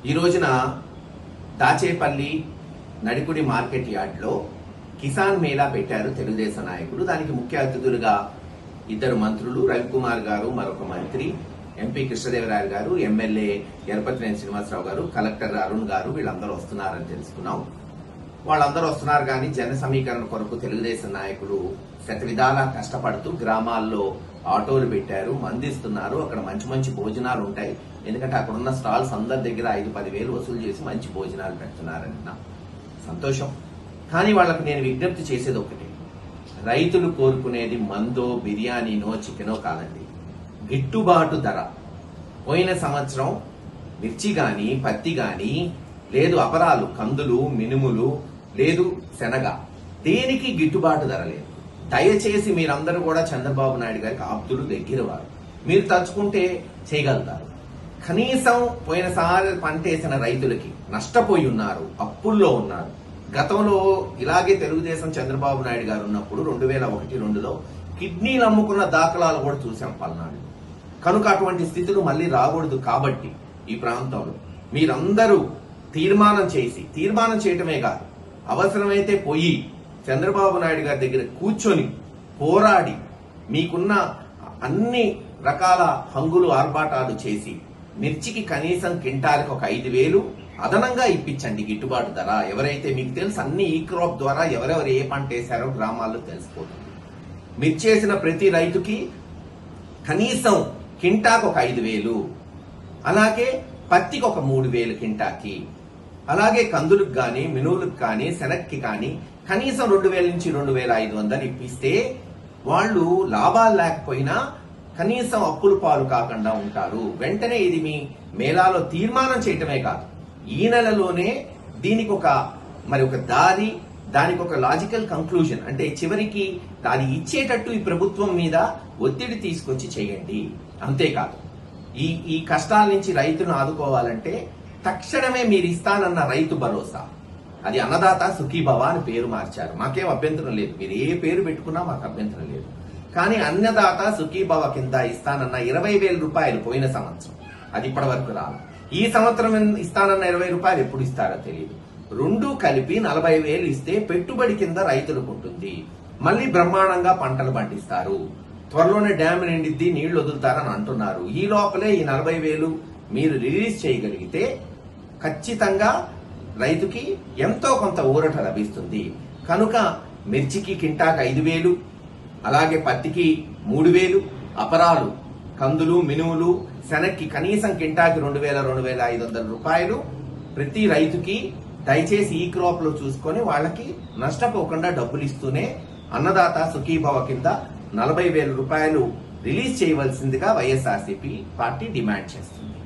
ఈ రోజున దాచేపల్లి నడికుడి మార్కెట్ యార్డ్లో కిసాన్ మేళా పెట్టారు తెలుగుదేశం నాయకుడు. దానికి ముఖ్య అతిథులుగా ఇద్దరు మంత్రులు, రవికుమార్ గారు మరొక మంత్రి, ఎంపీ కృష్ణదేవరాయలు గారు, ఎమ్మెల్యే ఎరపతినేని శ్రీనివాసరావు గారు, కలెక్టర్ అరుణ్ గారు వీళ్ళందరూ వస్తున్నారని తెలుసుకున్నాం. వాళ్ళందరూ వస్తున్నారు కానీ జన సమీకరణ కొరకు తెలుగుదేశం నాయకులు శతవిధాలా కష్టపడుతూ గ్రామాల్లో ఆటోలు పెట్టారు, మందిస్తున్నారు. అక్కడ మంచి మంచి భోజనాలు ఉంటాయి. ఎందుకంటే అక్కడ ఉన్న స్టాల్స్ అందరి దగ్గర 5-10 వేలు వసూలు చేసి మంచి భోజనాలు పెడుతున్నారని సంతోషం. కానీ వాళ్ళకి నేను విజ్ఞప్తి చేసేది ఒకటి, రైతులు కోరుకునేది మందో బిర్యానీనో చికెనో కాదండి, గిట్టుబాటు ధర. పోయిన సంవత్సరం మిర్చి గాని, పత్తి గాని, లేదు అపరాలు, కందులు, మినుములు, లేదు శనగ, దేనికి గిట్టుబాటు ధర లేదు. దయచేసి మీరందరూ కూడా చంద్రబాబు నాయుడు గారికి ఆప్తులు, దగ్గర వారు. మీరు తలుచుకుంటే చేయగలుగుతారు. కనీసం పోయినసారి పంటేసిన రైతులకి నష్టపోయి ఉన్నారు, అప్పుల్లో ఉన్నారు. గతంలో ఇలాగే తెలుగుదేశం చంద్రబాబు నాయుడు గారు ఉన్నప్పుడు 2001-2లో కిడ్నీలు అమ్ముకున్న దాఖలాలు కూడా చూసాం పల్నాడు. కనుక అటువంటి స్థితులు మళ్ళీ రాకూడదు. కాబట్టి ఈ ప్రాంతంలో మీరందరూ తీర్మానం చేయటమే కాదు, అవసరమైతే పోయి చంద్రబాబు నాయుడు గారి దగ్గర కూర్చొని పోరాడి మీకున్న అన్ని రకాల హంగులు ఆర్భాటాలు చేసి మిర్చికి కనీసం క్వింటాల్కి ఒక 5,000 అదనంగా ఇప్పించండి గిట్టుబాటు ధర. ఎవరైతే మీకు తెలుసు అన్ని ఈ క్రాప్ ద్వారా ఎవరెవరు ఏ పంట వేశారో గ్రామాల్లో తెలిసిపోతుంది. మిర్చి వేసిన ప్రతి రైతుకి కనీసం కింటాకు ఒక 5,000, అలాగే పత్తికి ఒక 3,000 కింటాకి, అలాగే కందులకు కానీ, మినువులకు కానీ, శనక్కి కానీ కనీసం 2,000 నుంచి 2,500 ఇప్పిస్తే వాళ్ళు లాభాలు లేకపోయినా కనీసం అప్పుల పాలు కాకుండా ఉంటారు. వెంటనే ఇది మీ మేళాలో తీర్మానం చేయటమే కాదు, ఈ నెలలోనే దీనికి ఒక దారి, దానికి ఒక లాజికల్ కంక్లూజన్, అంటే చివరికి దాన్ని ఇచ్చేటట్టు ఈ ప్రభుత్వం మీద ఒత్తిడి తీసుకొచ్చి చేయండి. అంతేకాదు ఈ కష్టాల నుంచి రైతును ఆదుకోవాలంటే తక్షణమే మీరు ఇస్తానన్న రైతు భరోసా, అది అన్నదాత సుఖీభవ అని పేరు మార్చారు. మాకేం అభ్యంతరం లేదు, మీరు ఏ పేరు పెట్టుకున్నా మాకు అభ్యంతరం లేదు. కానీ అన్నదాత సుఖీభవ కింద ఇస్తానన్న 20,000 రూపాయలు పోయిన సంవత్సరం, అది ఇప్పటి వరకు రాదు. ఈ సంవత్సరం ఇస్తానన్న 20 రూపాయలు ఎప్పుడు ఇస్తారో తెలియదు. రెండు కలిపి 40,000 ఇస్తే పెట్టుబడి కింద రైతులకు ఉంటుంది. మళ్ళీ బ్రహ్మాండంగా పంటలు పండిస్తారు. త్వరలోనే డ్యామ్ నిండిద్ది, నీళ్లు వదులుతారని అంటున్నారు. ఈ లోపలే ఈ 40,000 మీరు రిలీజ్ చేయగలిగితే ఖచ్చితంగా రైతుకి ఎంతో కొంత ఊరట లభిస్తుంది. కనుక మిర్చికి కింటాకు 5,000, అలాగే పత్తికి 3,000, అపరాలు, కందులు, మినుములు, శనక్కి కనీసం కింటాకి 2,000-2,500 రూపాయలు ప్రతి రైతుకి దయచేసి ఈ క్రాప్ లో చూసుకొని వాళ్ళకి నష్టపోకుండా డబ్బులు ఇస్తూనే అన్నదాత సుఖీభవ కింద 40,000 రూపాయలు రిలీజ్ చేయవలసిందిగా వైఎస్ఆర్సీపీ పార్టీ డిమాండ్ చేస్తుంది.